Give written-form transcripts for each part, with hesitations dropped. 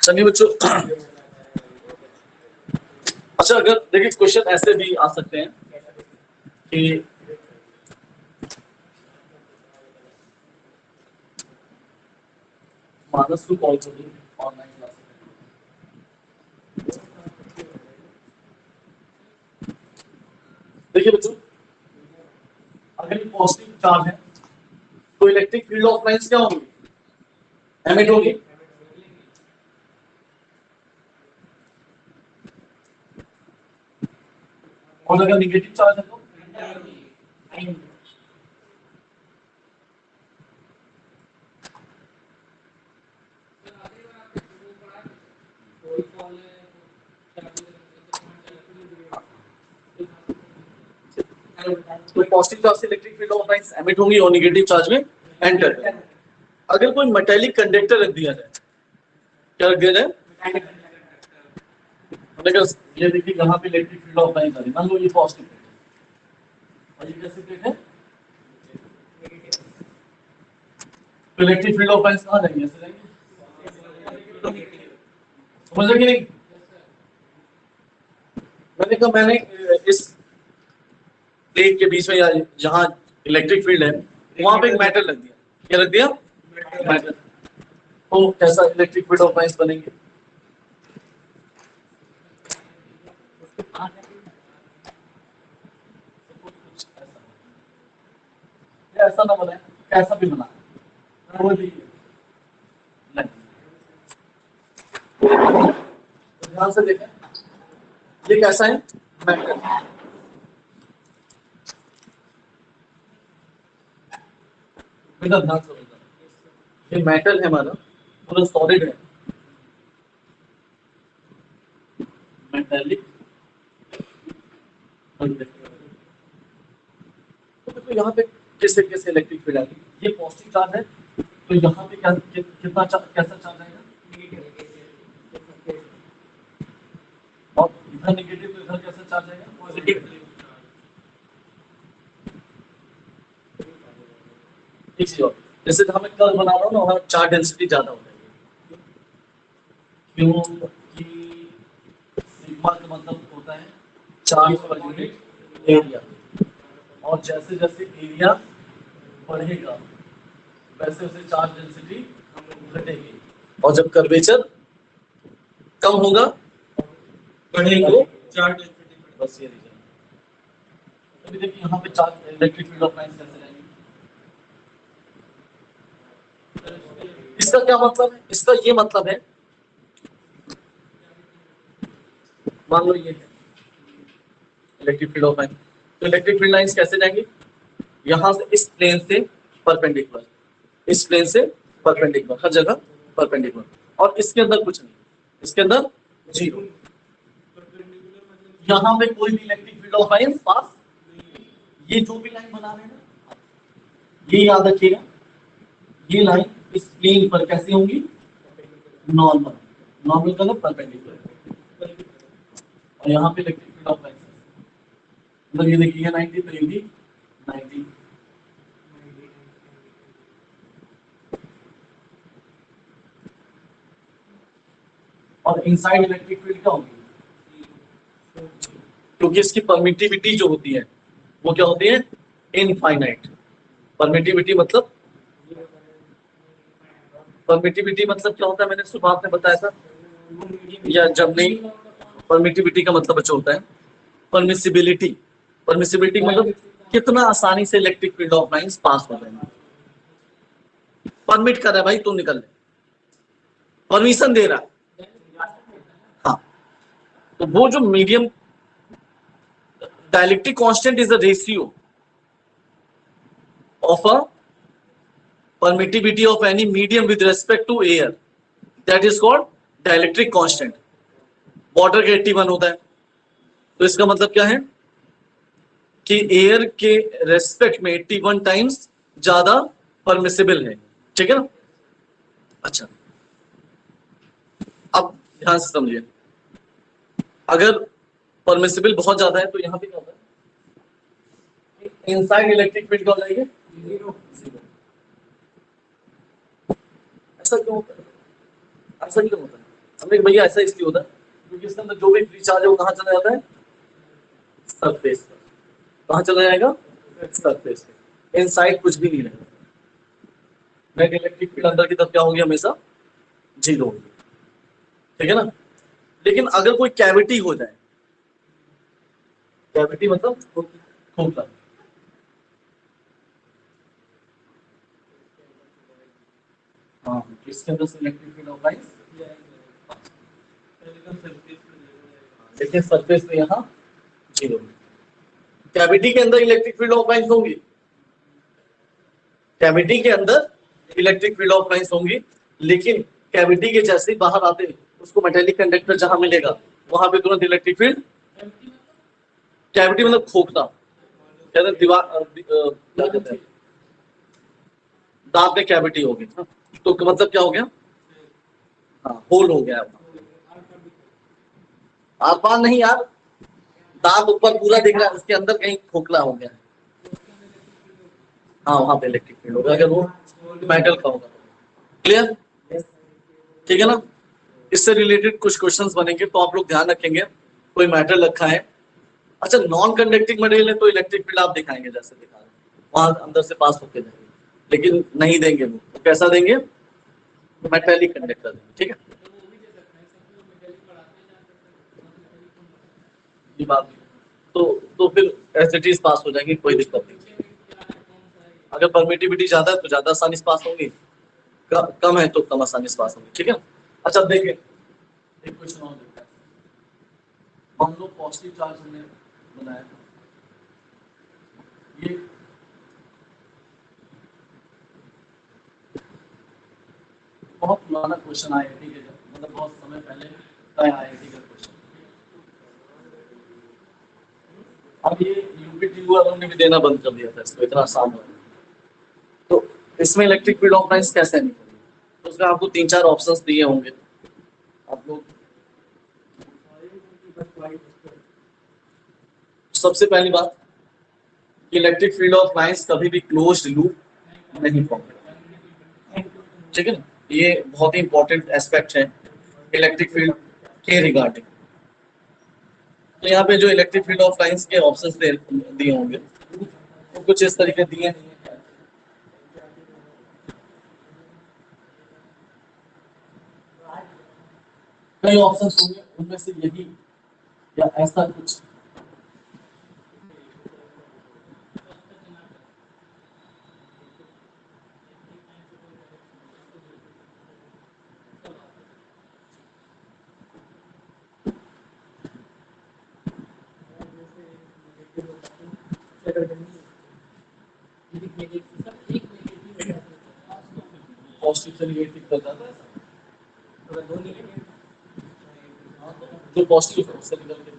चलिए बच्चों, अच्छा अगर देखिए क्वेश्चन ऐसे भी आ सकते हैं कि मानस को कॉल कर दूं ऑनलाइन क्लास। देखिए बच्चों, अगर ये पॉजिटिव चार्ज है तो इलेक्ट्रिक फील्ड ऑफ लाइंस क्या होगी? एमिट होगी। और अगर निगेटिव चार्ज है तो पॉजिटिव चार्ज से electric field of lines emit होंगी और निगेटिव चार्ज में एंटर। अगर कोई मेटेलिक कंडक्टर रख दिया जाए, क्या रख दिया जाए? अगर ये देखिए यहाँ पे इलेक्ट्रिक फील्ड ऑफ लाइंस आ रही है, मान लो ये पॉजिटिव है और ये कैसे प्लेट है, तो इलेक्ट्रिक फील्ड ऑफ लाइंस कहाँ जाएंगे? ऐसे जाएंगे। समझ रहे कि नहीं? मैंने कहा मैंने इस प्लेट के बीच में या जहां इलेक्ट्रिक फील्ड है वहां पे एक मेटल रख दिया। क्या रख दिया? मेटल। तो कैसा इलेक्ट्रिक फील्ड ऑफ लाइंस बनेंगे? ऐसा ना बनाए, कैसा भी बना ध्यान से देखें, ये कैसा है? मेटल। बेटा ध्यान से देखना, ये मेटल है हमारा, पूरा सॉलिड है, मेटेलिक। तो यहाँ पे किस तरीके से इलेक्ट्रिक फील्ड आती है? ये पॉजिटिव चार्ज है तो यहाँ पे क्या कितना कैसा चार्ज आएगा? और इधर नेगेटिव तो इधर कैसा चार्ज आएगा? पॉजिटिव। एक चीज और, जैसे हमें कर्व बना रहा हूँ ना, वहाँ चार्ज डेंसिटी ज्यादा होता है। क्योंकि सिग्मा का मतलब होता है चार्ज पर यूनिट एरिया, और जैसे जैसे एरिया बढ़ेगा वैसे वैसे चार्ज डेंसिटी घटेगी, और जब कर्वेचर कम होगा बढ़ेगी तो चार्ज डेंसिटी। बस ये रीजन। अभी देखिए यहाँ पे charge electric field of lines कैसे जाएंगे? इसका क्या मतलब है? इसका ये मतलब है, मान लो ये है इलेक्ट्रिक फील्ड ऑफ लाइन, तो इलेक्ट्रिक फील्ड लाइंस कैसे जाएंगी? यहां से इस प्लेन से परपेंडिकुलर, इस प्लेन से परपेंडिकुलर, हर जगह परपेंडिकुलर, और इसके अंदर कुछ नहीं, इसके अंदर जीरो। यहां पे कोई भी electric field of lines pass, ये जो भी लाइन बना रहे हैं ना, ये याद रखिएगा, ये लाइन इस प्लेन पर कैसी होंगी? नॉर्मल। नॉर्मल का परपेंडिकुलर। और यहाँ पे इलेक्ट्रिक फील्ड ऑफ लाइंस, मतलब ये देखिए 90 तो ये भी 90। और इनसाइड इलेक्ट्रिक फील्ड क्या होगी? क्योंकि इसकी परमिटिविटी जो होती है वो क्या होती है? इनफाइनाइट। परमिटिविटी मतलब, परमिटिविटी मतलब क्या होता है? मैंने सुबह आपने बताया था, या जब नहीं, परमिटिविटी का मतलब अच्छा होता है परमिसिबिलिटी। परमिसिबिलिटी मतलब कितना आसानी से electric field of lines pass हो जाएंगे। परमिट कर रहा है भाई, तुम निकल ले, परमिशन दे रहा है। हाँ, तो वो जो medium, dielectric constant is the ratio of a permittivity of any medium with respect to air, that is called dielectric constant। Water का 81 होता है, तो इसका मतलब क्या है कि एयर के रेस्पेक्ट में 81 टाइम्स ज्यादा परमिसिबल है। ठीक है ना? अच्छा, अब ध्यान से समझिए, अगर परमिसिबल बहुत ज्यादा है तो यहां पे क्या होता है? इनसाइड इलेक्ट्रिक फील्ड क्या हो जाएगी? जीरो। ऐसा क्यों होता है? ऐसा क्यों होता है? हमने कहा भैया ऐसा इसलिए होता है क्योंकि इसके अंदर जो भी फ्री चार्ज है वो कहाँ चला जाता है? सरफेस पर। कहाँ चला जाएगा? सरफेस पे। इनसाइड कुछ भी नहीं रहेगा। नेट इलेक्ट्रिक फील्ड अंदर की तरफ क्या होगी? हमेशा जीरो होगी। ठीक है ना? लेकिन अगर कोई कैविटी हो जाए, कैविटी मतलब खोखला, हाँ, इसके अंदर से इलेक्ट्रिक फील्ड अप्लाइज, लेकिन सरफेस पे यहाँ जीरो। कैविटी के अंदर इलेक्ट्रिक फील्ड ऑफ लाइंस होंगी, कैविटी के अंदर इलेक्ट्रिक फील्ड ऑफ लाइंस होंगी, लेकिन कैविटी के जैसे ही बाहर आते हैं उसको मेटेलिक कंडक्टर जहां मिलेगा वहां पे तुरंत इलेक्ट्रिक फील्ड। कैविटी मतलब खोखला, कहते हैं दीवार क्या कहते हैं, दांत में कैविटी होगी, तो मतलब क्या हो गया? हाँ, होल हो गया। आर पार नहीं यार, दांत ऊपर पूरा दिख रहा है, उसके अंदर कहीं खोखला हो गया। हाँ, वहां पे इलेक्ट्रिक फील्ड होगा अगर वो मेटल का होगा। क्लियर? ठीक है ना? इससे रिलेटेड कुछ क्वेश्चंस बनेंगे तो आप लोग ध्यान रखेंगे। कोई मेटल रखा है, अच्छा नॉन कंडक्टिंग मटेरियल है तो इलेक्ट्रिक फील्ड आप दिखाएंगे जैसे दिखा रहे हैं, वहां अंदर से पास होके जाएंगे, लेकिन नहीं देंगे वो, तो कैसा देंगे? मेटेलिक कंडक्टर देंगे। ठीक है, ये बात तो फिर एज इट इज पास हो जाएंगे, कोई दिक्कत नहीं। अगर परमिटिविटी ज्यादा है तो ज्यादा आसानी से पास होंगे, कम है तो कम आसानी से पास होंगे। ठीक है, अच्छा देखें एक क्वेश्चन और देखते हैं। मान लो पॉजिटिव चार्ज हमने बनाया, ये बहुत पुराना क्वेश्चन आईआईटी के, मतलब बहुत समय पहले का आईआईटी का क्वेश्चन। अब ये यूपीटीयू वालों ने भी देना बंद कर दिया था इसको, इतना आसान हो गया। तो इसमें इलेक्ट्रिक फील्ड ऑफ लाइंस कैसे निकलेगी? तो उसमें आपको 3-4 ऑप्शंस दिए होंगे, आप लोग सबसे पहली बात, इलेक्ट्रिक फील्ड ऑफ लाइंस कभी भी क्लोज्ड लूप नहीं फॉर्म करेगा। ठीक है ना? ये बहुत ही इंपॉर्टेंट एस्पेक्ट है इलेक्ट्रिक फील्ड के रिगार्डिंग। तो यहाँ पे जो इलेक्ट्रिक फील्ड ऑफ लाइंस के ऑप्शंस दिए होंगे वो कुछ इस तरीके दिए हैं। कई ऑप्शंस होंगे, उनमें से यही या ऐसा कुछ। पॉजिटिव से नेगेटिव कर जाता है, जो पॉजिटिव है उससे निकल के।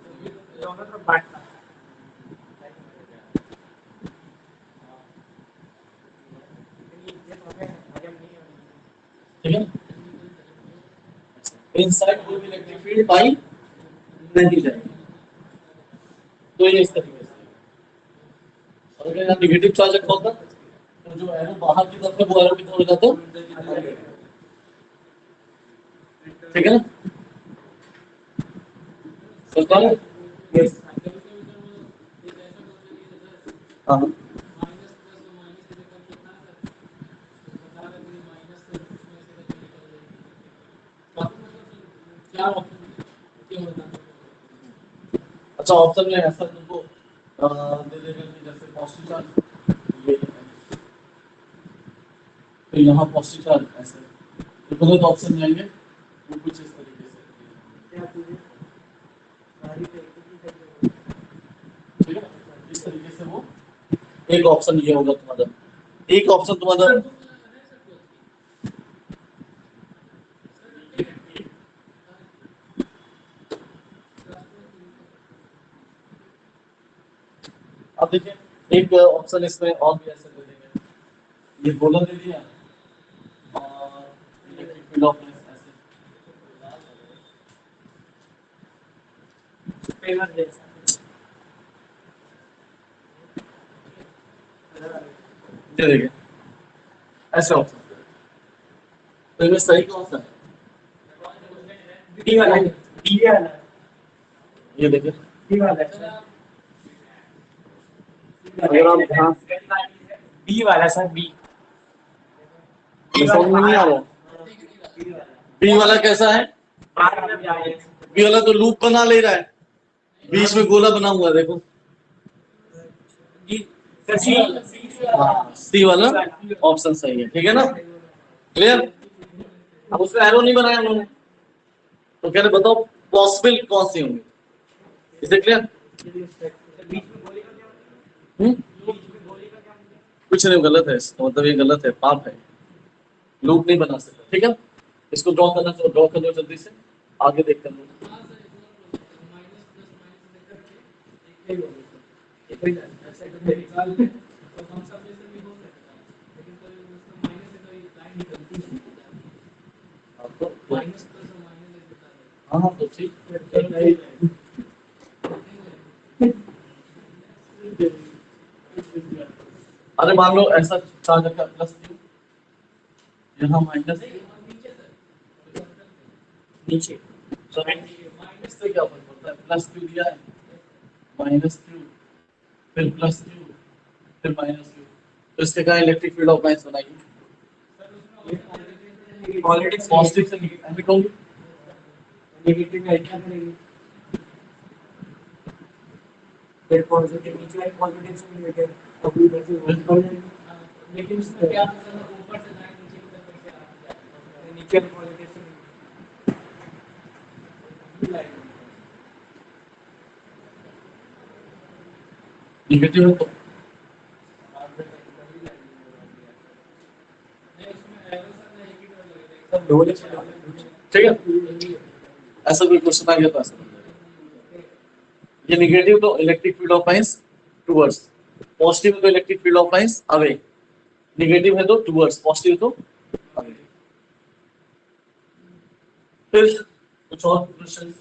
ठीक है, इनसाइड कोई भी इलेक्ट्रिक फील्ड पाई नहीं जाएगी। तो ये इस तरीके से, अगर यहाँ नेगेटिव चार्ज रखा होता तो जो एरो बाहर की तरफ है वो एरो की तरफ हो जाता। ठीक है ना? सरकार, यस, हाँ, अच्छा ऑप्शन में ऐसा तुमको दे देगा कि जैसे पॉजिटिव चार्ज ये, तो यहाँ पॉजिटिव चार्ज ऐसे, तो गलत ऑप्शन जाएंगे वो कुछ इस तरीके से। ठीक है, इस तरीके से वो एक ऑप्शन ये होगा तुम्हारा, एक ऑप्शन तुम्हारा। अब देखिए एक ऑप्शन इसमें और भी ऐसे दे देंगे, ये गोला दे दिया और इलेक्ट्रिक फील्ड ऑफ ऐसे पेवर दे देंगे, ऐसे ऑप्शन। तो इनमें सही कौन सा है? डी वाला, डी वाला, ये देखिए, डी वाला, अगर आप ध्यान बी वाला सर, बी समझ में नहीं आ रहा, बी वाला कैसा है? बी वाला तो लूप बना ले रहा है, बीच में गोला बना हुआ है, देखो। सी वाला ऑप्शन सही है, ठीक है ना, क्लियर। अब उसमें एरो नहीं बनाया उन्होंने, तो कह रहे बताओ पॉसिबल कौन सी होंगी, इसे क्लियर। कुछ नहीं, गलत है इसका मतलब, ये गलत है, पाप है, लूप नहीं बना सकता, ठीक है। इसको ड्रॉ करना, तो ड्रॉ कर लो जल्दी से, आगे देखते हैं। हाँ तो ठीक, अरे मान लो ऐसा चार्ज रखा प्लस क्यू, यहाँ माइनस नीचे, इससे क्या फर्क पड़ता है, प्लस क्यू दिया है, माइनस क्यू, फिर प्लस क्यू, फिर माइनस क्यू, तो इसके कहा इलेक्ट्रिक फील्ड ऑफ लाइंस बनाइए, पॉजिटिव से एमिट होंगे, नेगेटिव में क्या करेंगे, फिर पॉजिटिव नीचे वाले पॉजिटिव से नेगेटिव, अब इधर से ऊपर जाएंगे, लेकिन इसमें क्या ऊपर से जाए नीचे की तरफ कैसे आ जाए, नीचे वाले पॉजिटिव से निगेटिव है तो ठीक है, ऐसा कोई क्वेश्चन आ गया तो ऐसा, ये निगेटिव तो electric field of lines towards, positive तो electric field of lines away, negative है तो टुवर्ड्स, पॉजिटिव तो अवे। फिर कुछ और क्वेश्चन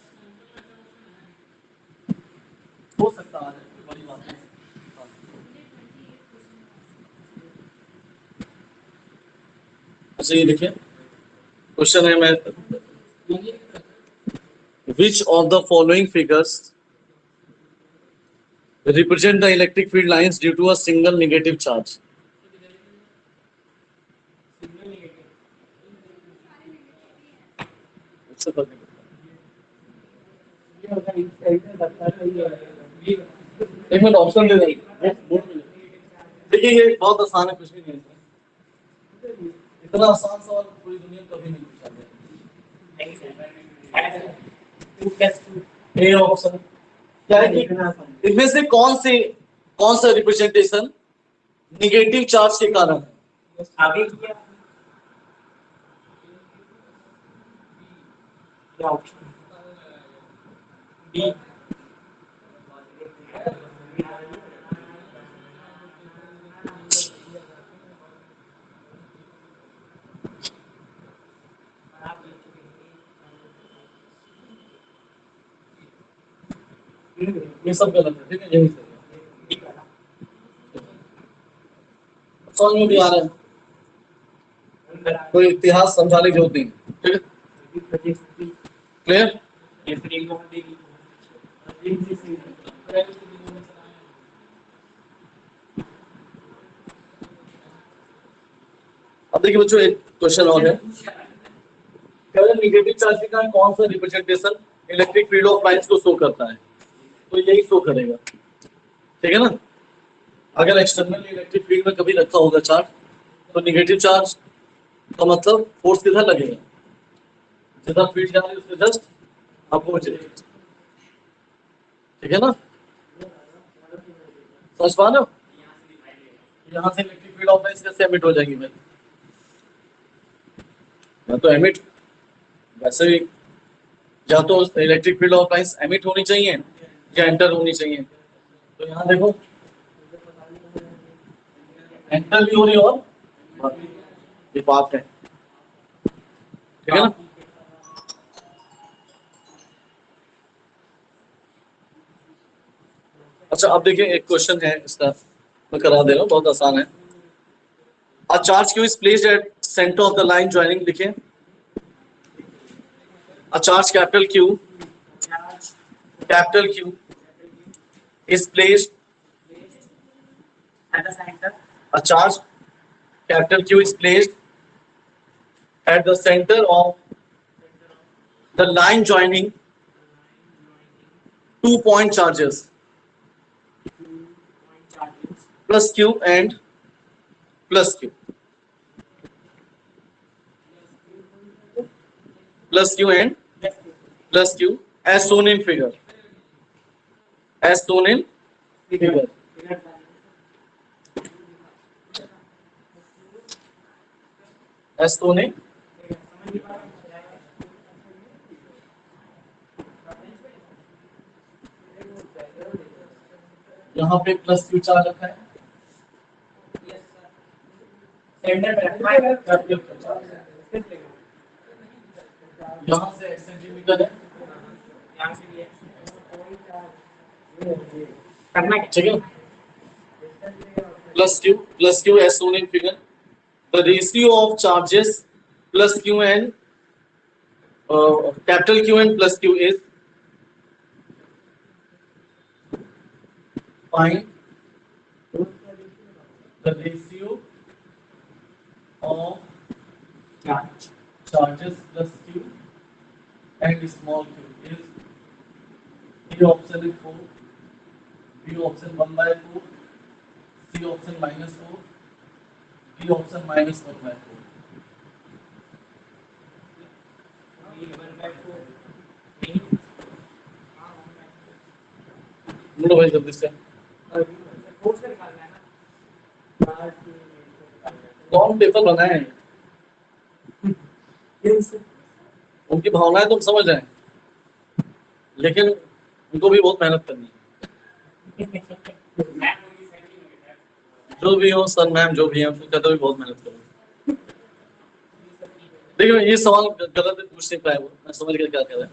हो सकता है, बड़ी बात नहीं। अच्छा ये देखिए क्वेश्चन है, मैं which of the following figures represent the electric field lines due to a single negative charge? एक मिनट ऑप्शन दे दें, देखिए ये बहुत आसान है, कुछ भी नहीं है, इतना आसान सवाल पूरी दुनिया कभी नहीं पूछा गया। ए ऑप्शन क्या है कि इनमें से कौन सा रिप्रेजेंटेशन निगेटिव चार्ज के कारण है? आगे क्या ऑप्शन बी, ये सब गलत है, ठीक है, यही सही है, समझ में भी आ रहा है, कोई इतिहास समझाने की जरूरत नहीं, ठीक है, क्लियर। अब देखिए बच्चों एक क्वेश्चन और है, निगेटिव चार्ज के कारण कौन सा representation electric field of lines को शो करता है, तो यही शो करेगा, ठीक है ना। अगर एक्सटर्नल इलेक्ट्रिक फील्ड में कभी रखा होगा चार्ज, तो निगेटिव चार्ज का मतलब फोर्स किधर लगेगा, जिधर फील्ड जा रही है उसके जस्ट अपोजिट, ठीक है ना, समझ पा रहे हो। यहाँ से इलेक्ट्रिक फील्ड ऑफ लाइंस कैसे एमिट हो जाएगी भाई, या तो एमिट वैसे भी, या तो electric field of lines emit होनी चाहिए या एंटर होनी चाहिए, तो यहाँ देखो एंटर भी हो रही और ये बात है, ठीक है ना। अच्छा अब देखिए एक क्वेश्चन है इसका, मैं करा दे रहा हूँ, बहुत आसान है। A charge q is placed at center of the line joining. लिखें a charge capital Q is placed at the center. a charge capital Q is placed at the center of the line joining 2 point charges plus Q and plus Q and plus Q as shown in figure. As shown in figure. As shown in यहाँ पे plus Q charge रखा है. यहाँ से x centimetre है. ठीक है. Plus Q as shown in figure. The ratio of charges plus Q and capital Q and plus Q is find the ratio of charges plus Q and small q is A option is 4, B option 1/4, C option -4, D option -1/4. बोलो भाई जल्दी से. कौन paper बनाए हैं? उनकी भावनाएं तुम समझ रहे हैं, लेकिन उनको भी बहुत मेहनत करनी है. जो भी हो सर मैम जो भी है उनको कहते हुए बहुत मेहनत करो. देखिए ये सवाल गलत है, पूछ नहीं पाए वो. मैं समझ गया क्या कह रहा है.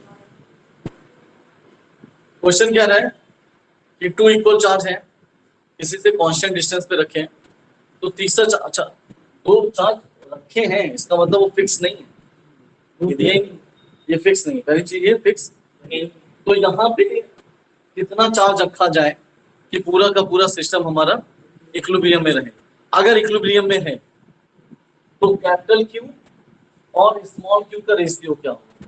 क्वेश्चन क्या रहा है कि 2 इक्वल चार्ज हैं, किसी से कांस्टेंट डिस्टेंस पे रखें तो तीसरा अच्छा 2 चार्ज रखे हैं, इसका मतलब वो फिक्स नहीं है. ये फिक्स नहीं. पहली चीज ये फिक्स नहीं. तो यहाँ पे कितना चार्ज रखा जाए कि पूरा का पूरा सिस्टम हमारा इक्विलिब्रियम में रहे. अगर इक्विलिब्रियम में है तो कैपिटल क्यू और स्मॉल क्यू का रेशियो क्या होगा?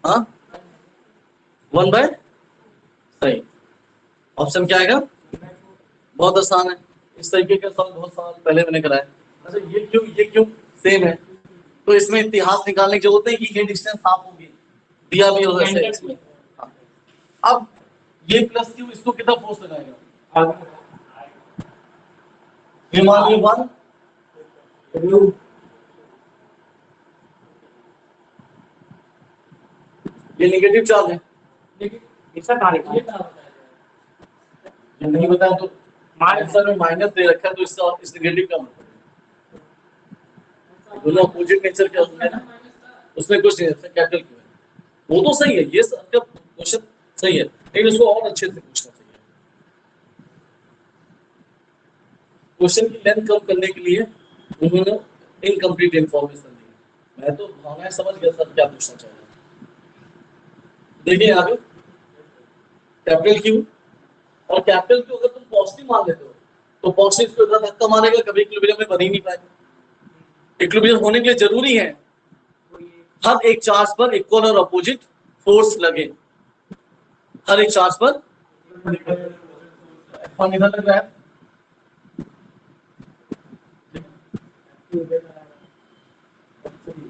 हाँ 1/. सही. ऑप्शन क्या आएगा? बहुत आसान है. इस तरीके का सवाल बहुत साल पहले मैंने कराया. अच्छा ये क्यों सेम है, तो इसमें इतिहास निकालने की जरूरत है कि ये डिस्टेंस हाफ होगी, दिया भी होगा ऐसे इसमें. अब ये प्लस क्यू इसको कितना फोर्स लगाएगा? मान लो 1. ये नेगेटिव चार्ज है. ये नहीं बताया तो आंसर में माइनस दे रखा है, तो इसका इस नेगेटिव का मतलब दोनों अपोजिट नेचर के होते हैं ना, उसमें कुछ नहीं है. कैपिटल क्यू है वो तो सही है. ये आपका क्वेश्चन सही है, लेकिन इसको और अच्छे से पूछना चाहिए. क्वेश्चन की लेंथ कम करने के लिए उन्होंने इनकम्प्लीट इंफॉर्मेशन दी. मैं तो भावनाएं समझ गया सब क्या पूछना चाहिए. देखिए आगे कैपिटल क्यू और कैपिटल क्यू अगर तुम पॉजिटिव मान लेते हो तो पॉजिटिव को इतना धक्का मारेगा कभी इक्विलिब्रियम में बन ही नहीं पाएगा. इक्विलिब्रियम होने के लिए जरूरी है हर एक चार्ज पर इक्वल और अपोजिट फोर्स लगे. हर एक चार्ज पर इधर लग रहा है.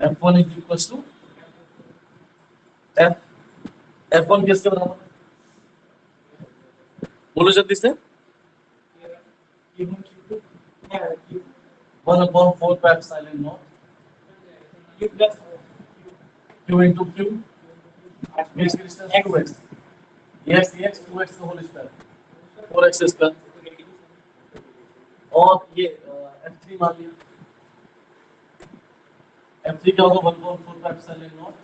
F1 is equals to F1 किसके बराबर है? बोलो जल्दी से. 1/4 pi epsilon naught Q into Q is distance 2x. Yes 2x का होल स्क्वायर 4x स्क्वायर. और ये F3 मान लिया. F3 क्या होगा? 1/4 pi epsilon naught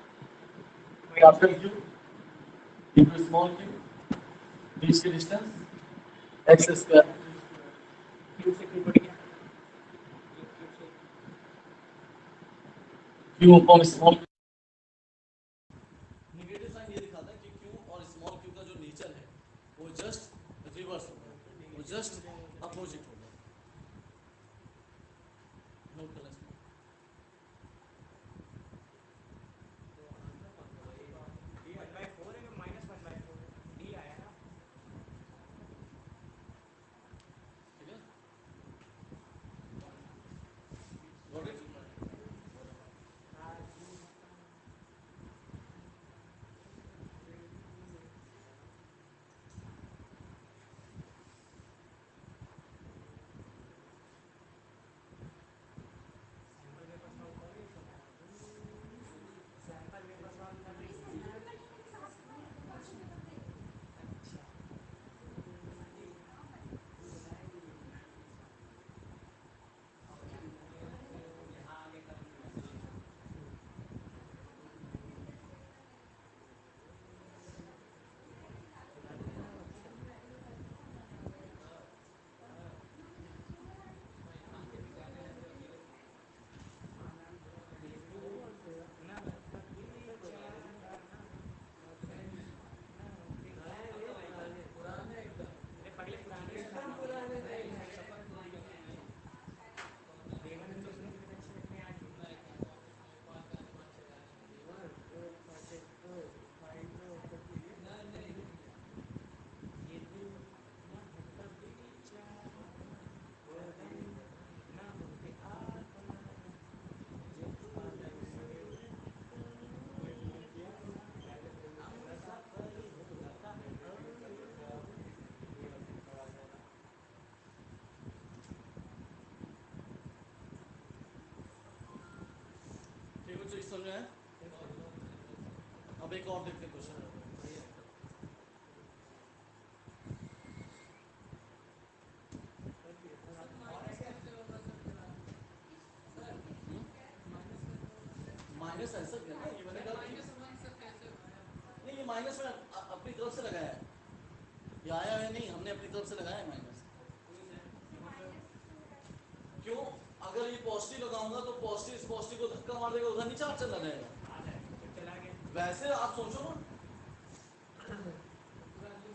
capital Q into small q, बीच की distance x square. Q upon small. Negative sign ये दिखाता है कि क्यू और स्मॉल क्यू का जो नेचर है वो जस्ट रिवर्स हो गया, वो जस्ट अपोजिट हो गया। नोट करना इसमें। ठीक है, गॉट इट। ठीक है, चीज समझ में आया? अब एक और देखते हैं क्वेश्चन। माइनस ऐसा क्या ना, ये मैंने कहा नहीं, ये माइनस में अपनी तरफ से लगाया है, ये आया है नहीं, हमने अपनी तरफ से लगाया है माइनस। क्यों? अगर ये पॉजिटिव लगाऊंगा तो पॉजिटिव इस पॉजिटिव को धक्का मार देगा, उधर नीचे चला जाएगा। वैसे आप सोचो ना,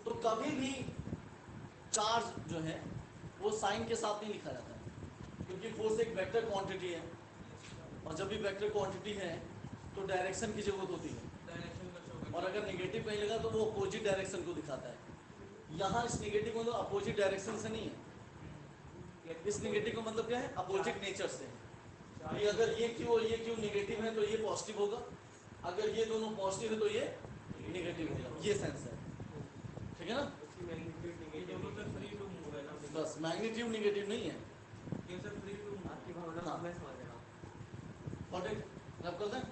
तो कभी भी चार्ज जो है वो साइन के साथ नहीं लिखा जाता है, क्योंकि फोर्स एक वेक्टर क्वांटिटी है, और जब भी वेक्टर क्वांटिटी है तो डायरेक्शन की जरूरत होती है, और अगर नेगेटिव कहीं लगा तो वो अपोजिट डायरेक्शन को दिखाता है। यहाँ इस नेगेटिव को मतलब अपोजिट डायरेक्शन से नहीं है, इस नेगेटिव का मतलब क्या है, अपोजिट नेचर से है। ये अगर ये क्यू और ये क्यू नेगेटिव है तो ये पॉजिटिव होगा, अगर ये दोनों पॉजिटिव है तो ये नेगेटिव होगा, ये सेंस है। ठीक है ना? बस मैग्नीट्यूड नेगेटिव नहीं है। हाँ, और रब कर दें।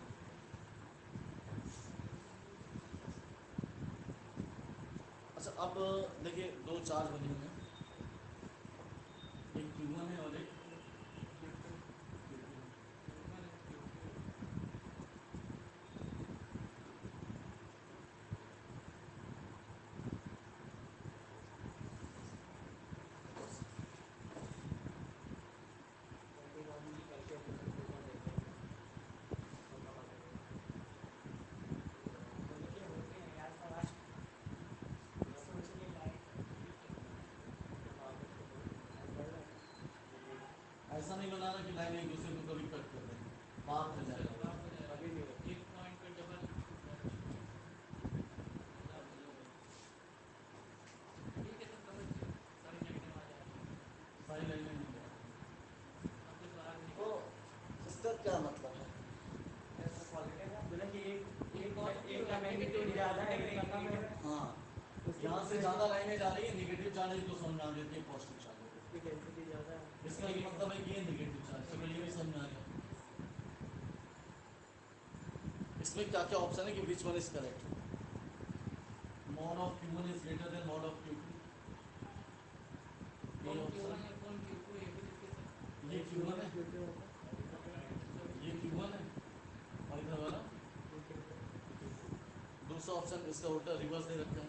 अच्छा, अब देखिए दो चार्ज बने हुए हैं, एक Q1 है और एक ऐसा नहीं बनाना कि लाइन एक दूसरे को कभी कट कर दें, बात हो जाएगा। सारी लाइनें नहीं तो इसका क्या मतलब है? हाँ, यहाँ से ज़्यादा लाइनें जा रही है, नेगेटिव चार्ज है तो समझ में आ गया कि पॉजिटिव चार्ज है। इसका ये मतलब है कि ये नेगेटिव चार्ज, चलो ये भी समझ में आ गया। इसमें क्या क्या ऑप्शन है कि which one is correct? Mod of Q1 is greater than mod of Q2। ये ऑप्शन, ये Q1 है, ये Q1 है, और इधर वाला दूसरा ऑप्शन, इसका उल्टा रिवर्स दे रखा है।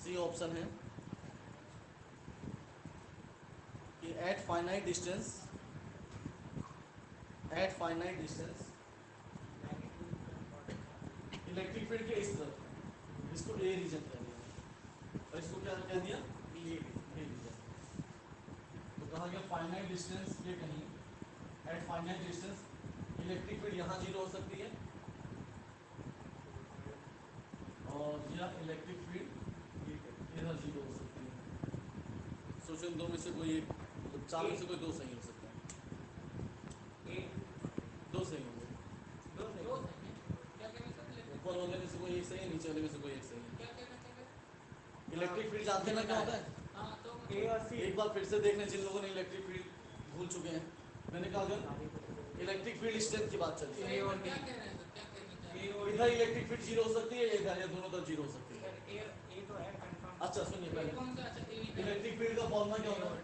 सी ऑप्शन है कि at finite distance electric field के इस तरफ है, इसको ए रीजन कह दिया और इसको क्या कह दिया, बी रीजन। तो कहा गया फाइनाइट डिस्टेंस ये कहीं at finite distance electric field यहाँ जीरो हो सकती है और यह इलेक्ट्रिक फील्ड इधर जीरो हो सकती है। सोचो इन दो में से कोई एक, चार में से कोई दो सही हो सकता है, दो सही होंगे, ऊपर वाले में से कोई एक सही है, नीचे वाले में से कोई एक सही है। इलेक्ट्रिक फील्ड जानते ना क्या होता है, एक बार फिर से देखने जिन लोगों ने इलेक्ट्रिक फील्ड भूल चुके हैं, मैंने कहा अगर इलेक्ट्रिक फील्ड स्ट्रेंथ की बात चलती है, इधर इलेक्ट्रिक फील्ड जीरो हो सकती है, इधर या दोनों तरफ जीरो हो सकती है। अच्छा सुनिए पहले, इलेक्ट्रिक फील्ड का फॉर्मूला क्या होता है,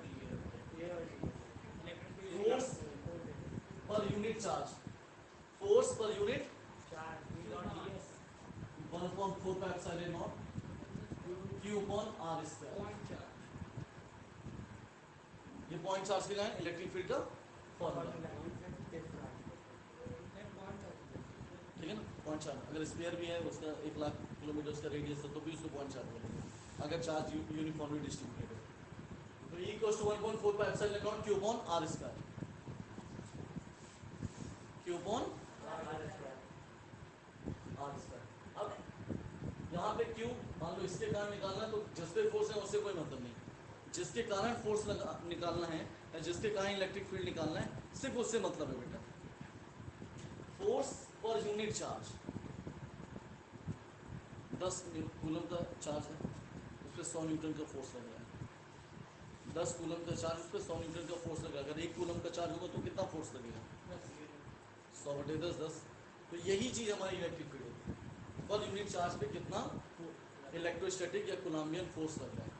force per unit charge, force per unit 1/4 pi epsilon naught Q upon R square. ये पॉइंट चार्ज के लिए इलेक्ट्रिक फील्ड का फॉर्मूला, ठीक है ना। पॉइंट चार्ज अगर स्फीयर भी है, उसका 1,00,000 किलोमीटर उसका रेडियस है, तो भी उसको पॉइंट चार्ज बोलेंगे अगर चार्ज यूनिफॉर्मली डिस्ट्रीब्यूटेड है। तो E equals to 1/4 pi epsilon naught Q upon R square, Q upon R square. अब यहाँ पे Q मान लो इसके कारण निकालना है, तो जिस पे फोर्स है उससे कोई मतलब नहीं, जिसके कारण फोर्स निकालना है या जिसके कारण इलेक्ट्रिक फील्ड निकालना है, सिर्फ उससे मतलब है बेटा। Force per unit charge 10 coulomb का चार्ज है, उस पर 100 न्यूटन का फोर्स लग रहा है। 10 कूलम का चार्ज, उस पर 100 न्यूटन का फोर्स लगा। अगर 1 कूलम का चार्ज होगा तो कितना फोर्स लगेगा, 100/10 10। तो यही चीज़ हमारी इलेक्ट्रिक फील्ड है, पर यूनिट चार्ज पे कितना इलेक्ट्रोस्टैटिक या कूलम्बियन फोर्स लग रहा है।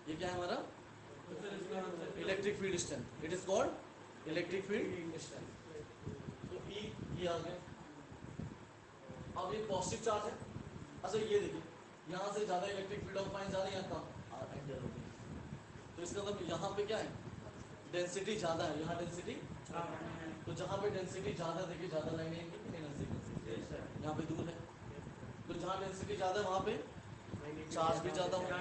ये क्या है हमारा electric field strength, it is called electric field strength. तो ई ये आ गया। अब ये पॉजिटिव चार्ज है, अच्छा ये देखिए यहाँ से ज़्यादा इलेक्ट्रिक फील्ड ऑफ लाइन जा रही है, यहाँ कम एंटर होती है, तो इसका मतलब यहाँ पे क्या है, डेंसिटी ज़्यादा है, यहाँ डेंसिटी, तो जहाँ पे डेंसिटी ज़्यादा देखिए ज़्यादा लाइनें आएंगी कि नहीं, डेंसिटी यहाँ पे दूर है, तो जहाँ डेंसिटी ज़्यादा है वहाँ पे चार्ज भी ज़्यादा होगा।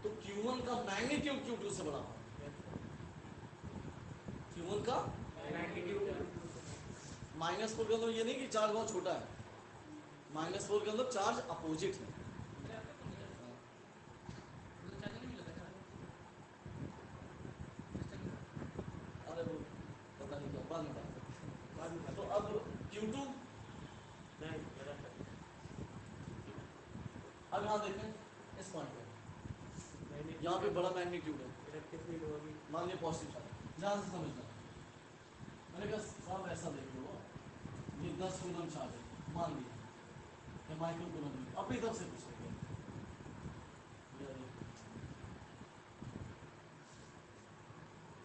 तो Q1 का मैग्नीट्यूड Q2 से बड़ा होगा, Q1 का -4 का मतलब ये नहीं कि चार्ज बहुत छोटा है, -4 का मतलब चार्ज अपोजिट है। अरे वो पता नहीं क्या बाद में बात करते हैं। तो अब Q2 अब यहाँ देखें इस पॉइंट पे, यहाँ पे बड़ा मैग्नीट्यूड है, मान लिया पॉजिटिव चार्ज, ध्यान से समझना। मैंने कहा साहब ऐसा देख लो, ये 10 कूलम चार्ज है मान लिया, या माइक्रो कूलम अपनी तरफ से पूछ लेंगे,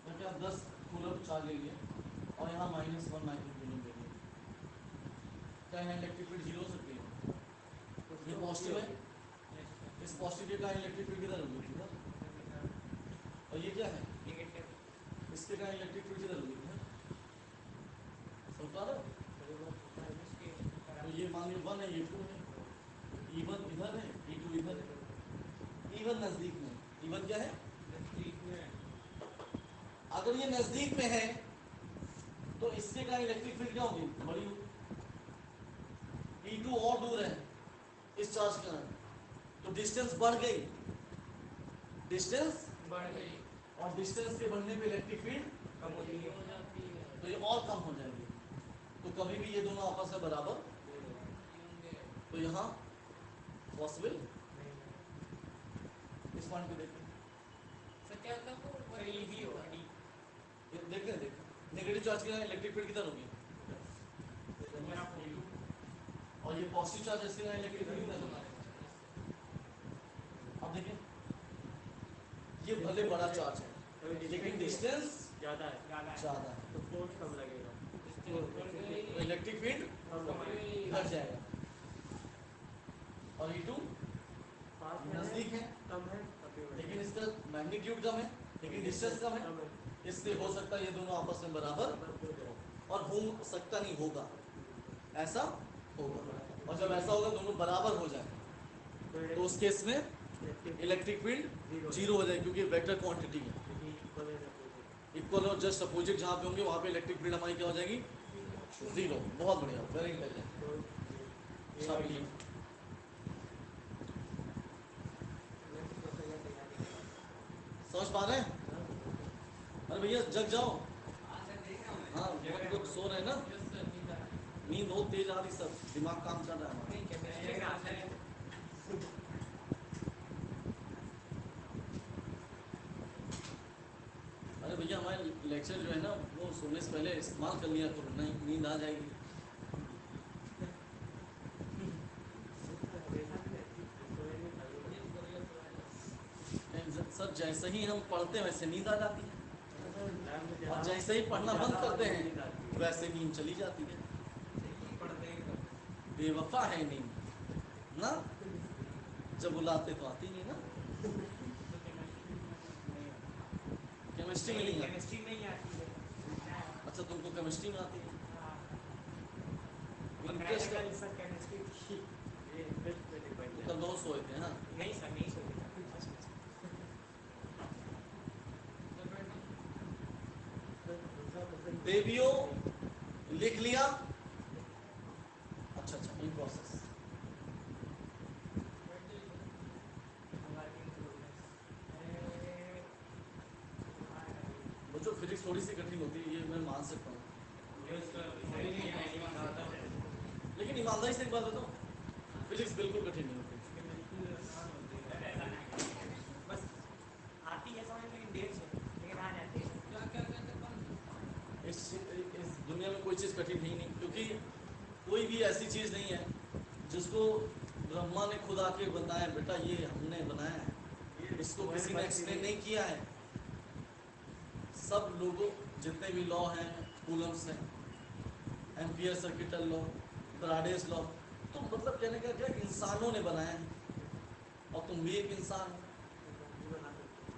मैं क्या 10 कूलम चार्ज लेंगे और यहाँ -1 माइक्रो कूलम लेंगे, क्या यहाँ इलेक्ट्रिक फील्ड जीरो हो सकती है, ये पॉजिटिव है, इस पॉजिटिव के कारण इलेक्ट्रिक फील्ड किधर होगी, इधर, और ये क्या है, इसके कारण इलेक्ट्रिक फील्ड किधर होगी, इधर, समझ पा रहे हो। तो ये मान लो 1 है, ये 2 है, E1 इधर है, E2 इधर है, E1 नजदीक में है, E1 क्या है, नजदीक में है। अगर ये नजदीक में है तो इसके कारण इलेक्ट्रिक फील्ड क्या होगी, बड़ी होगी। E2 और दूर है इस चार्ज के कारण, तो डिस्टेंस बढ़ गई, डिस्टेंस बढ़ गई, और डिस्टेंस के बढ़ने पे इलेक्ट्रिक फील्ड कम हो जाती है, तो ये और कम हो जाएगी, तो कभी भी ये दोनों आपस में बराबर नहीं होंगे, तो यहाँ पॉसिबल इस पॉइंट पे देखते हैं, देखते हैं नेगेटिव चार्ज के कारण इलेक्ट्रिक फील्ड किधर होगी, और ये पॉजिटिव चार्ज इसके कारण इलेक्ट्रिक फील्ड किधर होगा। अब देखिए ये भले बड़ा चार्ज है लेकिन डिस्टेंस ज़्यादा है तो फोर्स कम लगेगा, तो इलेक्ट्रिक फील्ड घट जाएगा, और E2 पास में नजदीक है, कम है अभी लेकिन इसका मैग्नीट्यूड कम है, लेकिन डिस्टेंस कम है, इससे हो सकता है ये दोनों आपस में बराबर हो, और हो सकता नहीं होगा, ऐसा होगा। और जब ऐसा होगा दोनों बराबर हो जाए तो उस केस में इलेक्ट्रिक फील्ड जीरो हो जाए, क्योंकि वेक्टर क्वांटिटी है, इक्वल और जस्ट अपोजिट जहाँ पे होंगे वहाँ पे इलेक्ट्रिक फील्ड हमारी क्या हो जाएगी, जीरो। बहुत बढ़िया, वेरी इंटेलिजेंट। शाबाश। समझ पा रहे हैं? अरे भैया जग जाओ। हाँ बहुत लोग सो रहे हैं ना, नींद बहुत तेज आ रही, सब दिमाग काम कर रहा है हमारा। अरे भैया हमारे लेक्चर जो है ना वो सोने से पहले इस्तेमाल कर लिया करो, नहीं नींद आ जाएगी। सर जैसे ही हम पढ़ते हैं वैसे नींद आ जाती है, और जैसे ही पढ़ना बंद करते हैं वैसे नींद चली जाती है। बेवफा है नींद ना, जब बुलाते तो आती नहीं ना। केमिस्ट्री में नहीं आती? केमिस्ट्री में ही आती है। अच्छा तुमको केमिस्ट्री में आती है? इंटरेस्ट है सर केमिस्ट्री की, ये इंटरेस्ट पे डिपेंड है। तो बहुत सोए थे हाँ? नहीं सर नहीं सोई। देवियो लिख लिया? अच्छा अच्छा, इन प्रोसेस। बच्चों फिजिक्स थोड़ी सी कठिन होती है, ये मैं मान सकता हूँ, लेकिन ईमानदारी से एक बात बताओ, फिजिक्स बिल्कुल कठिन नहीं होती। बस आती है समझ, लेकिन देर से, लेकिन आ जाती है। इस दुनिया में कोई चीज़ कठिन है ही नहीं, क्योंकि कोई भी ऐसी चीज़ नहीं है जिसको ब्रह्मा ने खुद आके बताया बेटा ये हमने बनाया है, इसको किसी ने एक्सप्लेन नहीं किया है। सब लोगों जितने भी लॉ हैं, कूलम्स हैं, ampere circuital law, Faraday's law, तो मतलब कहने का क्या इंसानों ने बनाया है, और तुम भी एक इंसान हो,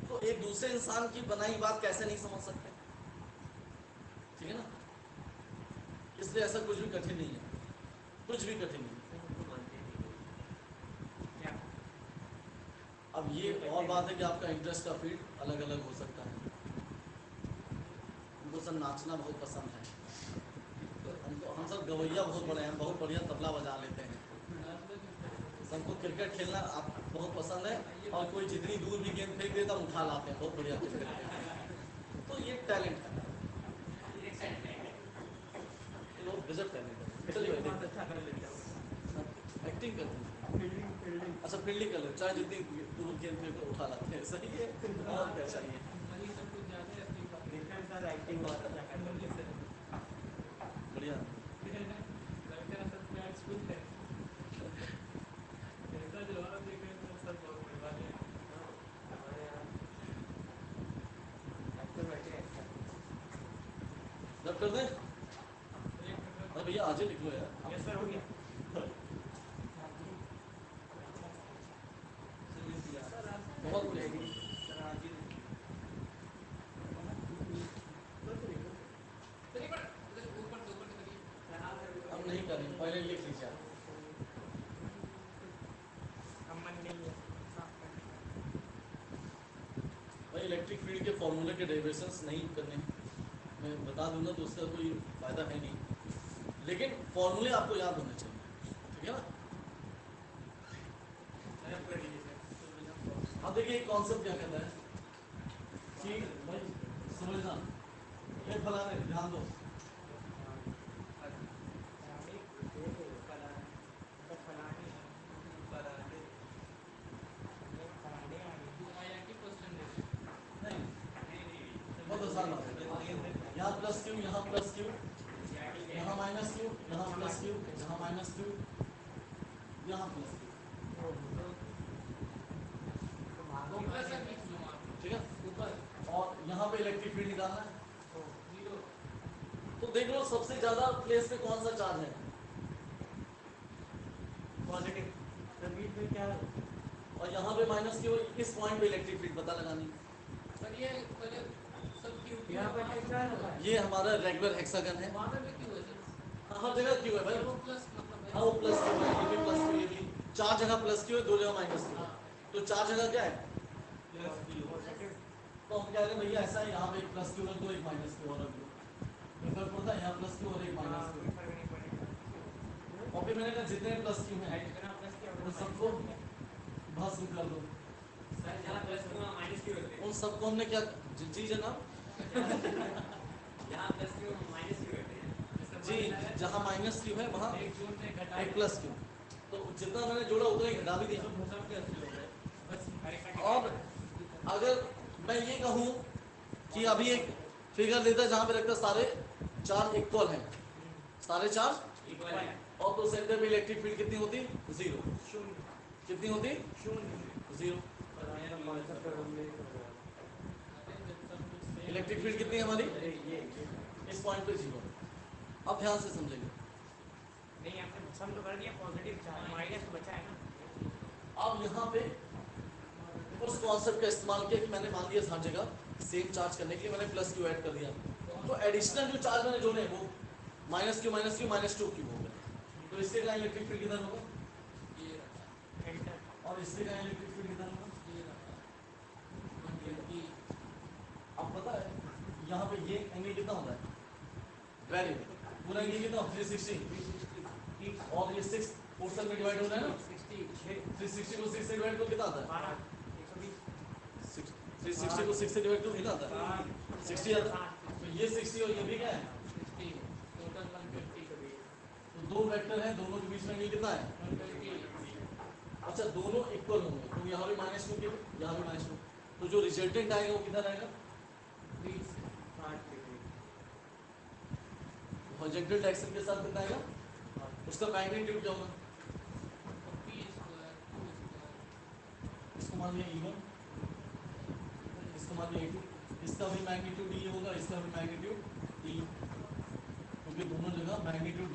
तो एक दूसरे इंसान की बनाई बात कैसे नहीं समझ सकते? ठीक है ना, इसलिए ऐसा कुछ भी कठिन नहीं है, कुछ भी कठिन नहीं है। अब ये और बात है कि आपका इंटरेस्ट का फील्ड अलग अलग हो सकता है। हमको सर नाचना बहुत पसंद है, हम सब गवैया बहुत बड़े हैं, बहुत बढ़िया तबला बजा लेते हैं। सबको क्रिकेट खेलना आप बहुत पसंद है, और कोई जितनी दूर भी गेंद फेंक देता उठा लाते हैं, बहुत बढ़िया क्रिकेट खेलते हैं। तो ये टैलेंट है, लोग गजब टैलेंट है। चलिए भाई देखते हैं, एक्टिंग करते हैं। अच्छा फील्डिंग कर ले, चाहे जितनी दूर गेंद फेंक उठा लाते हैं, सही है, और क्या चाहिए। एक्टिंग बहुत अच्छा करते हैं। बढ़िया। हमारे यहाँ एक्टर बैठे हैं। जब कर दें? अरे भैया आज ही लिख लो यार। यस सर हो गया। बहुत बढ़िया। हम नहीं करेंगे, पहले लिख लीजिए आप। हम मन नहीं है साफ करने का। भाई इलेक्ट्रिक फील्ड के फॉर्मूले के डेरिवेशंस नहीं करने, मैं बता दूंगा तो उसका कोई फायदा है नहीं, लेकिन फॉर्मूले आपको याद होने चाहिए, ठीक है ना। अब देखिए कॉन्सेप्ट क्या कहता है कि भाई समझना, ये फला है, ध्यान दो। नहीं बहुत आसान बात है, यहाँ प्लस क्यू, यहाँ प्लस क्यू, यहाँ माइनस क्यू, यहाँ प्लस क्यू, यहाँ माइनस क्यू, यहाँ प्लस क्यू, ठीक है। और यहाँ पे इलेक्ट्रिक फील्ड निकालना है, तो देख लो सबसे ज्यादा प्लेस पे कौन सा चार्ज है, पॉजिटिव। सर बीच में क्या है? और यहाँ पे माइनस क्यू, इस पॉइंट पे इलेक्ट्रिक फील्ड पता लगानी है। सर ये पहले सब क्यों यहाँ पे क्या है? ये हमारा रेगुलर हेक्सागन है। वहाँ पे भी क्यों है सर? हर जगह क्यू है भाई। वो प्लस मतलब है। हाँ वो प्लस क्यू है, ये भी प्लस क्यू, ये भी चार जगह प्लस क्यू है, दो जगह माइनस क्यू है, हाँ। तो चार जगह क्या है? पॉजिटिव। तो हम कह रहे हैं भैया ऐसा है, यहाँ पे एक प्लस क्यू रख दो, एक माइनस क्यू और रख दो, कोई फर्क पड़ता है? यहाँ प्लस क्यू और एक माइनस हाँ, क्यू, कोई फर्क नहीं पड़ेगा। और फिर मैंने कहा जितने प्लस क्यू हैं जितना प्लस किया उन सबको भस्म कर दो। सर जहाँ प्लस क्यू वहाँ माइनस क्यू होते हैं। उन सबको हमने क्या, जी जनाब, यहाँ प्लस क्यू माइनस क्यू होते हैं। जी जहाँ माइनस क्यू है वहाँ एक जून से घटा एक प्लस क्यू, तो जितना मैंने जोड़ा उतना ही घटा भी दिया। और अगर मैं ये कहूँ कि अभी एक फिगर देता है जहाँ पे लगता है सारे चार्ज इक्वल हैं, सारे चार्ज, इक्वल है। और तो सेंटर में इलेक्ट्रिक फील्ड कितनी होती? जीरो। शून्य। कितनी होती? शून्य। जीरो। इलेक्ट्रिक फील्ड कितनी है हमारी? इस पॉइंट पे जीरो। अब ध्यान से समझेंगे। नहीं आपने सम तो कर दिया, पॉजिटिव चार्ज माइनस तो बचा है ना। अब यहाँ पे उस कॉन्सेप्ट का इस्तेमाल किया कि मैंने मान लिया हर जगह सेम चार्ज करने के लिए मैंने प्लस क्यू ऐड कर दिया, तो एडिशनल जो चार्ज मैंने जोड़े वो minus Q minus Q minus two Q हो गया, तो इससे का इलेक्ट्रिक फील्ड किधर होगा? ये रहा, एंटर। और इससे का इलेक्ट्रिक फील्ड किधर होगा? ये रहा 120। अब पता है यहाँ पे ये एंगल कितना होता है? वेरी पूरा एंगल कितना? 360, और ये 6 पोर्शन में डिवाइड हो रहा है ना, 360 को 6 से डिवाइड करो कितना आता है? 360 को 6 से डिवाइड करो कितना आता है? 60 आता है। तो ये 60 और ये भी क्या है? 60 टोटल 150। तो दो वेक्टर हैं, दोनों के बीच में एंगल कितना है? 120। अच्छा दोनों इक्वल होंगे, तो यहाँ भी माइनस टू के यहाँ भी माइनस टू, तो जो रिजल्टेंट आएगा वो कितना रहेगा? 20। हॉरिजॉन्टल डायरेक्शन के साथ कितना आएगा? उसका मैग्नीट्यूड क्या होगा? P square Q square. इसको मान लिया E1, इसको मान लिया E2, इसका भी मैग्नीट्यूड E होगा, इसका भी मैग्नीट्यूड E, क्योंकि दोनों जगह मैग्नीट्यूड,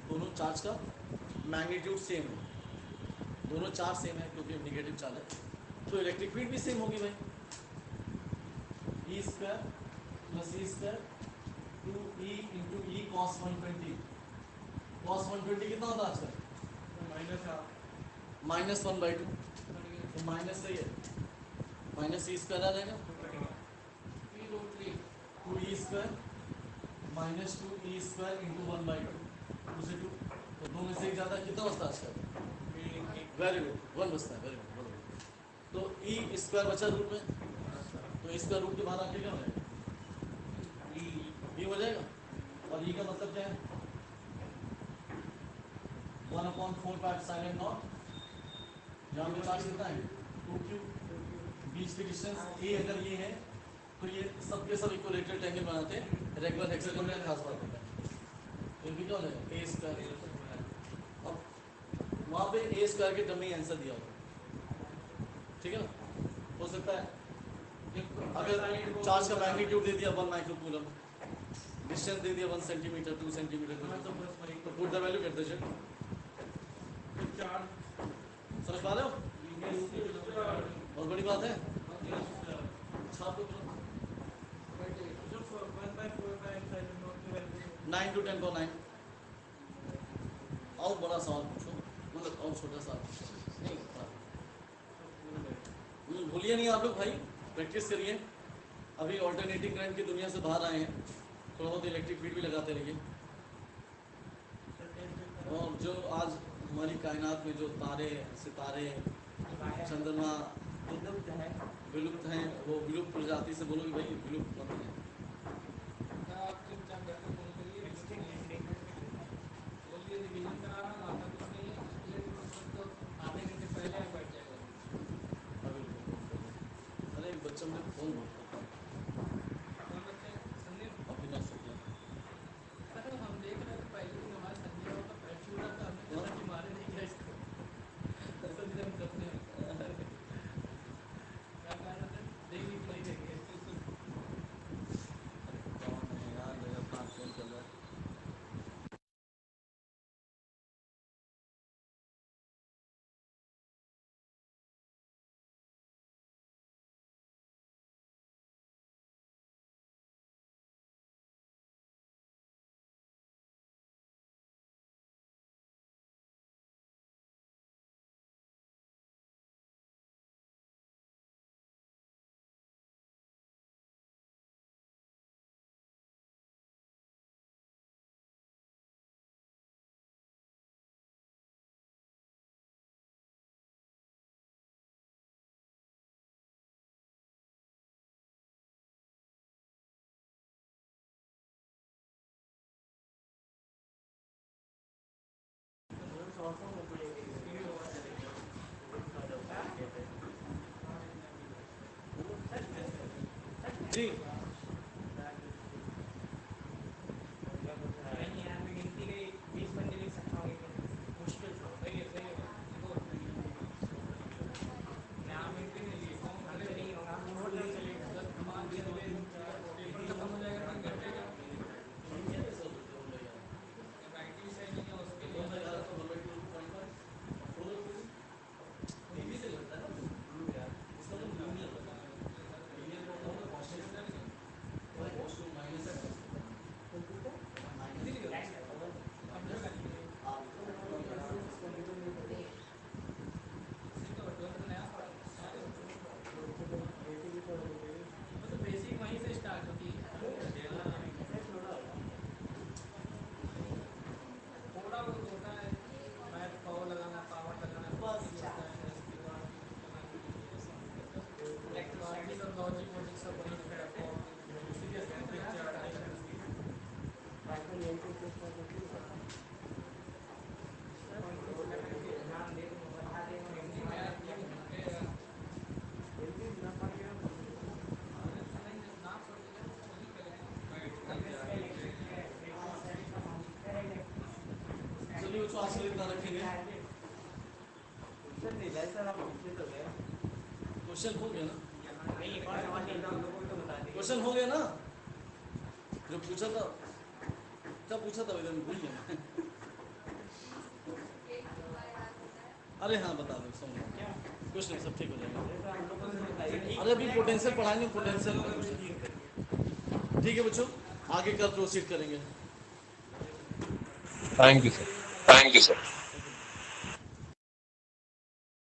दोनों चार्ज का मैग्नीट्यूड सेम है, दोनों चार्ज सेम है क्योंकि निगेटिव चार्ज है, तो इलेक्ट्रिक फील्ड भी सेम होगी भाई। E square plus E square 2E into E cos 120, cos 120 कितना होता है आजकल? माइनस 1/2, तो माइनस से माइनस ई स्क्वायर आ जाएगा, P√3। 2E square minus 2E square into 1/2, 2 से 2, तो दो में से एक ज़्यादा कितना बचता है आजकल? वेरी गुड, 1 बचता है, वेरी गुड, बराबर। तो E स्क्वायर बचा रूट में, तो E स्क्वायर रूट के बाहर आके क्या हो जाएगा? E हो जाएगा, और E का मतलब क्या है? 1/4 पाई साइन नॉट, यहाँ पे चार्ज कितना है? 2Q, बीच की डिस्टेंस A अगर ये है तो ये सबके सब इक्विलेटरल ट्रायंगल बनाते हैं, रेगुलर हेक्सागन में खास बात होता है, फिर भी क्या हो जाएगा? A square. अब वहाँ पे A स्क्वायर के डमी आंसर दिया होगा, ठीक है ना, हो सकता है अगर चार्ज का मैग्नीट्यूड दे दिया 1 माइक्रोकूलम, डिस्टेंस दे दिया 1 सेंटीमीटर 2 सेंटीमीटर, तो put the value get the result. समझ पा रहे हो? बहुत बड़ी बात है। अच्छा आपको 9 to 10 को 9, और बड़ा सवाल पूछो, मतलब और छोटा सवाल पूछो, नहीं भूलिए नहीं आप लोग भाई, प्रैक्टिस करिए, अभी ऑल्टरनेटिंग करंट की दुनिया से बाहर आए हैं, थोड़ा बहुत इलेक्ट्रिक फील्ड भी लगाते रहिए, और जो आज हमारी कायनात में जो तारे सितारे चंद्रमा विलुप्त हैं, वो विलुप्त प्रजाति से बोलो कि भाई विलुप्त मत हैं। आप चुपचाप घर पे फोन करिए, बोलिए रिवीजन करा रहा हूँ, आता कुछ नहीं है, स्टूडेंट तो आधे घंटे पहले आ बैठ जाएगा। अरे एक बच्चा मुझे फोन बोलता था, कौन बच्चे हैं? संदीप। अविनाश शुक्ला। अरे हम देख रहे थे पहले दिन हमारे संजय बाबू का पैर छू रहा था, हमने कहा कि मारे नहीं गया इसको। संजय हम सपने में क्या कह रहे थे, देंगे कि नहीं देंगे? कौन है यार, मेरा पास फोन कर रहा है। जी नहीं यार मैं गिनती के 20 बंदे लिख सकता हूँ लेकिन मुश्किल से सही है देखो मैं आप गिनती नहीं लिए कौन हम करे चलेंगे होगा हम नोट नहीं चलेगा 10 5 6 पेपर खत्म हो जाएगा 3 घंटे का राइटिंग से नहीं है उसके लिए टीवी से लगता है ना इसका तो लीनियर होता है लीनियर को होता है वॉशरूम माइनस है इजीली होता है कंप्यूटर का नहीं है इसी का 12th में नया पढ़ा सारे वो तो बेसिक वहीं से स्टार्ट होती है थोड़ा बहुत होता है मैथ पावर लगाना बस होता है उसके बाद बाकी सब लॉजिक वॉजिक सब वहीं से सीरियस पिक्चर डायग्राम नाम दे दूँगा बता देगा हिंदी में यार 3 घंटे यार नहीं नाम पढ़ के जाओ वहीं करेंगे चलिए उसको आज के लिए इतना रखेंगे क्वेश्चन हो गया ना नहीं एक और सवाल लेता हूँ लोगों को तो बता देंगे क्वेश्चन हो गया ना जो पूछा था क्या पूछा था इधर भूल गया मैं। अरे हाँ बता दो समझ क्या कुछ नहीं सब ठीक हो जाएगा हम लोगों से बताइए अरे अभी पोटेंशियल पढ़ाएंगे पोटेंशियल का क्वेश्चन ठीक है बच्चों आगे कल प्रोसीड करेंगे थैंक यू सर।